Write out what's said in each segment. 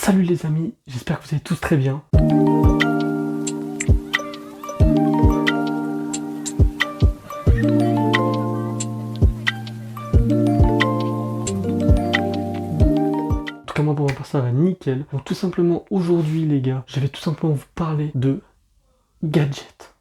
Salut les amis, j'espère que vous allez tous très bien. En tout cas moi pour ma part ça va nickel. Donc tout simplement aujourd'hui les gars, je vais tout simplement vous parler de gadgets.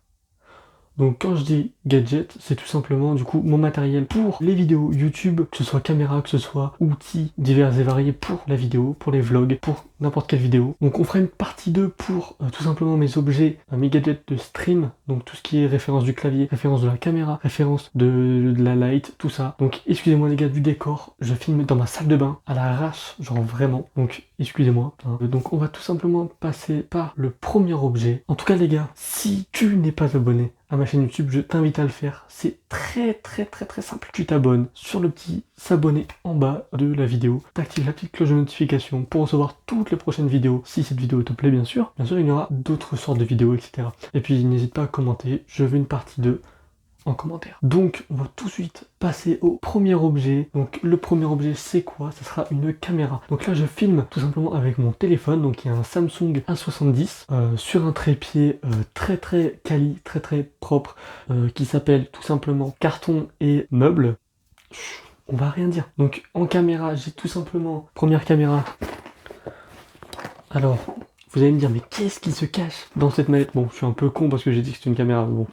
Donc quand je dis gadget, c'est tout simplement du coup mon matériel pour les vidéos YouTube, que ce soit caméra, que ce soit outils divers et variés pour la vidéo, pour les vlogs, pour n'importe quelle vidéo. Donc on fera une partie 2 pour tout simplement mes objets, mes gadgets de stream, donc tout ce qui est référence du clavier, référence de la caméra, référence de la light, tout ça. Donc excusez-moi les gars du décor, je filme dans ma salle de bain, à l'arrache, genre vraiment, donc excusez-moi. Donc on va tout simplement passer par le premier objet. En tout cas les gars, si tu n'es pas abonné à ma chaîne YouTube, je t'invite à le faire. C'est très simple. Tu t'abonnes sur le petit s'abonner en bas de la vidéo. T'actives la petite cloche de notification pour recevoir toutes les prochaines vidéos. Si cette vidéo te plaît, bien sûr. Bien sûr, il y aura d'autres sortes de vidéos, etc. Et puis n'hésite pas à commenter. Je veux une partie 2 en commentaire. Donc on va tout de suite passer au premier objet. Donc le premier objet c'est quoi? Ce sera une caméra. Donc là je filme tout simplement avec mon téléphone. Donc il y a un Samsung A70 sur un trépied très quali, très propre qui s'appelle tout simplement carton et meuble. On va rien dire. Donc en caméra j'ai tout simplement première caméra. Alors vous allez me dire mais qu'est-ce qui se cache dans cette mallette? Bon je suis un peu con parce que j'ai dit que c'était une caméra mais bon.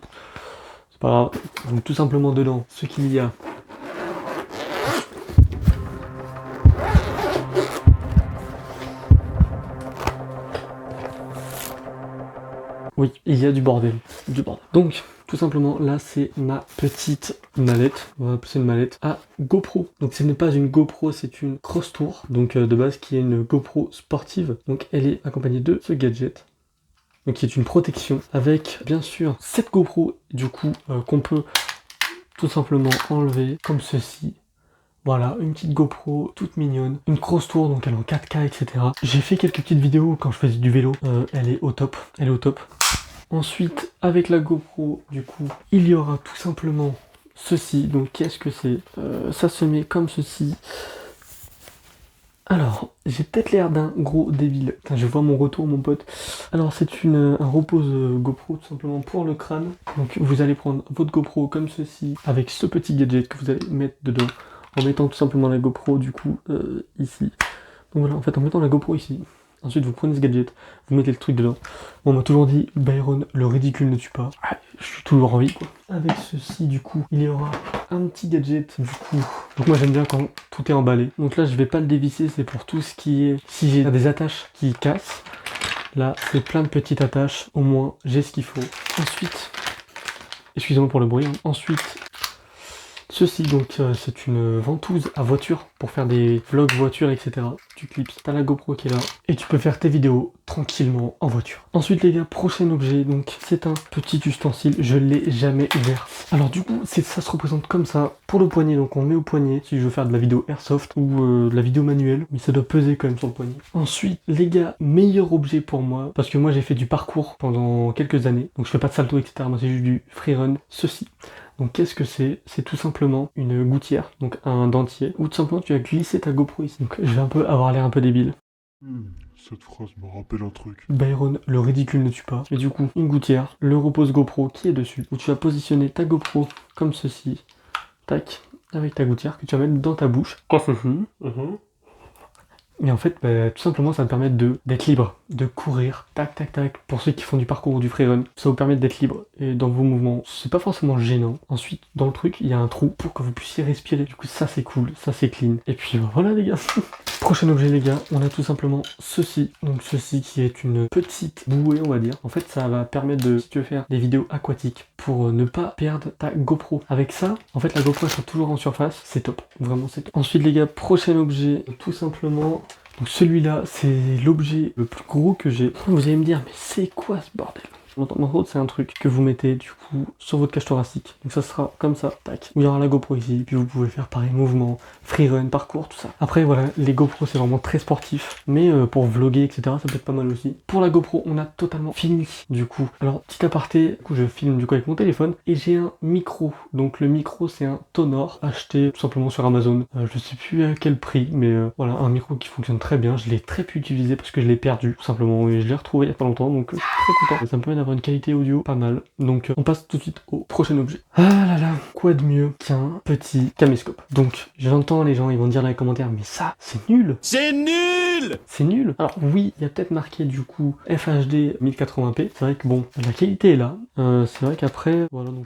Pas grave. Donc tout simplement dedans, ce qu'il y a. Oui, il y a du bordel. Donc, tout simplement, là, c'est ma petite mallette. On va appeler ça une mallette à GoPro. Donc, ce n'est pas une GoPro, c'est une Cross Tour. Donc, de base, qui est une GoPro sportive. Donc, elle est accompagnée de ce gadget. Donc, qui est une protection avec, bien sûr, cette GoPro, du coup, qu'on peut tout simplement enlever comme ceci. Voilà, une petite GoPro toute mignonne, une Cross Tour, donc elle est en 4K, etc. J'ai fait quelques petites vidéos quand je faisais du vélo, elle est au top. Ensuite, avec la GoPro, du coup, il y aura tout simplement ceci. Donc qu'est-ce que c'est? Ça se met comme ceci. Alors, j'ai peut-être l'air d'un gros débile. Putain, je vois mon retour, mon pote. Alors, c'est un repose GoPro, tout simplement pour le crâne. Donc, vous allez prendre votre GoPro comme ceci, avec ce petit gadget que vous allez mettre dedans, en mettant tout simplement la GoPro, du coup, ici. Donc voilà, en fait, en mettant la GoPro ici. Ensuite, vous prenez ce gadget, vous mettez le truc dedans. Bon, on m'a toujours dit, Byron, le ridicule ne tue pas. Ah, je suis toujours en vie, quoi. Avec ceci, du coup, il y aura un petit gadget, du coup. Donc moi, j'aime bien quand tout est emballé. Donc là, je vais pas le dévisser, c'est pour tout ce qui est... Si j'ai des attaches qui cassent, là, c'est plein de petites attaches. Au moins, j'ai ce qu'il faut. Ensuite, excusez-moi pour le bruit. Ensuite, ceci, donc, c'est une ventouse à voiture pour faire des vlogs voiture, etc. Tu clips, t'as la GoPro qui est là, et tu peux faire tes vidéos tranquillement en voiture. Ensuite les gars, prochain objet, donc c'est un petit ustensile, je l'ai jamais ouvert. Alors du coup, ça se représente comme ça, pour le poignet, donc on met au poignet, si je veux faire de la vidéo airsoft ou de la vidéo manuelle, mais ça doit peser quand même sur le poignet. Ensuite, les gars, meilleur objet pour moi, parce que moi j'ai fait du parcours pendant quelques années, donc je fais pas de salto, etc. Moi c'est juste du freerun, ceci. Donc qu'est-ce que c'est? C'est tout simplement une gouttière, donc un dentier, où tout simplement tu as glissé ta GoPro ici. Donc je vais un peu avoir l'air un peu débile. Cette phrase me rappelle un truc. Byron, le ridicule ne tue pas. Et du coup, une gouttière, le repose GoPro qui est dessus, où tu vas positionner ta GoPro comme ceci, tac, avec ta gouttière que tu vas mettre dans ta bouche. Comme ceci. Et en fait, tout simplement, ça va te permettre d'être libre, de courir, tac. Pour ceux qui font du parcours ou du freerun, ça vous permet d'être libre et dans vos mouvements. C'est pas forcément gênant. Ensuite, dans le truc, il y a un trou pour que vous puissiez respirer. Du coup, ça c'est cool, ça c'est clean. Et puis voilà les gars. Prochain objet les gars, on a tout simplement ceci. Donc ceci qui est une petite bouée, on va dire. En fait, ça va permettre de, si tu veux faire des vidéos aquatiques, pour ne pas perdre ta GoPro. Avec ça, en fait, la GoPro sera toujours en surface. C'est top, vraiment c'est top. Ensuite les gars, prochain objet, tout simplement... Donc celui-là, c'est l'objet le plus gros que j'ai. Vous allez me dire, mais c'est quoi ce bordel? L'entente c'est un truc que vous mettez du coup sur votre cage thoracique. Donc ça sera comme ça, tac. Il y aura la GoPro ici, puis vous pouvez faire pareil mouvement, freerun, parcours, tout ça. Après voilà, les GoPro c'est vraiment très sportif, mais pour vlogger etc ça peut être pas mal aussi. Pour la GoPro on a totalement fini du coup. Alors petit aparté, du coup je filme du coup avec mon téléphone et j'ai un micro. Donc le micro c'est un Tonor acheté tout simplement sur Amazon. Je sais plus à quel prix, mais voilà un micro qui fonctionne très bien. Je l'ai très peu utilisé parce que je l'ai perdu tout simplement et je l'ai retrouvé il y a pas longtemps, donc je suis très content. Ça me permet d'avoir une qualité audio pas mal. Donc on passe tout de suite au prochain objet. Ah là là, quoi de mieux qu'un petit caméscope. Donc j'entends les gens, ils vont dire dans les commentaires, mais ça c'est nul. C'est nul! C'est nul. Alors oui, il y a peut-être marqué du coup FHD 1080p. C'est vrai que bon, la qualité est là. C'est vrai qu'après, voilà donc...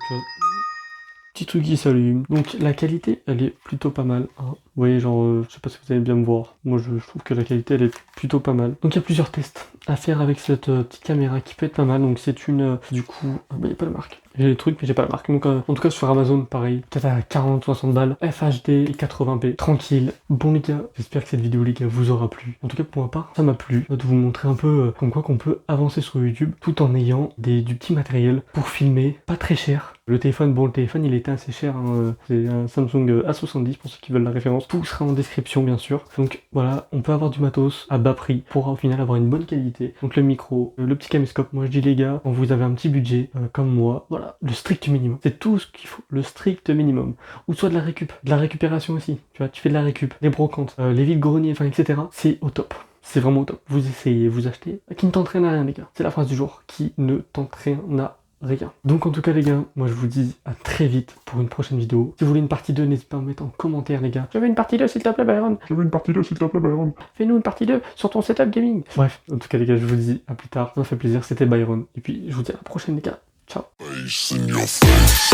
petit truc qui s'allume. Donc la qualité, elle est plutôt pas mal. Hein. Vous voyez, genre, je sais pas si vous allez bien me voir. Moi, je trouve que la qualité, elle est plutôt pas mal. Donc il y a plusieurs tests à faire avec cette petite caméra qui peut être pas mal. Donc c'est une, du coup, il n'y a pas la marque. J'ai les trucs, mais j'ai pas la marque. Donc en tout cas, sur Amazon, pareil, peut-être à 40-60 balles. FHD et 80p, tranquille. Bon les gars, j'espère que cette vidéo, les gars, vous aura plu. En tout cas, pour ma part, ça m'a plu. De vous montrer un peu comme quoi qu'on peut avancer sur YouTube tout en ayant du petit matériel pour filmer, pas très cher. Le téléphone, bon, le téléphone, il était assez cher. Hein. C'est un Samsung A70 pour ceux qui veulent la référence. Tout sera en description, bien sûr. Donc voilà, on peut avoir du matos à bas prix pour au final avoir une bonne qualité. Donc le micro, le petit caméscope. Moi, je dis les gars, quand vous avez un petit budget comme moi, voilà, le strict minimum. C'est tout ce qu'il faut, le strict minimum. Ou soit de la récupération aussi. Tu vois, tu fais de la récup, les brocantes, les vides-greniers, enfin, etc. C'est au top. C'est vraiment au top. Vous essayez, vous achetez. Qui ne t'entraîne à rien, les gars. C'est la phrase du jour. Qui ne t'entraîne à rien. Donc en tout cas les gars, moi je vous dis à très vite pour une prochaine vidéo. Si vous voulez une partie 2, n'hésitez pas à me mettre en commentaire les gars. Je veux une partie 2 s'il te plaît Byron. Je veux une partie 2 s'il te plaît, Byron. Fais-nous une partie 2 sur ton setup gaming. Bref, en tout cas les gars, je vous dis à plus tard. Ça m'a fait plaisir, c'était Byron. Et puis je vous dis à la prochaine les gars. Ciao. Face in your face.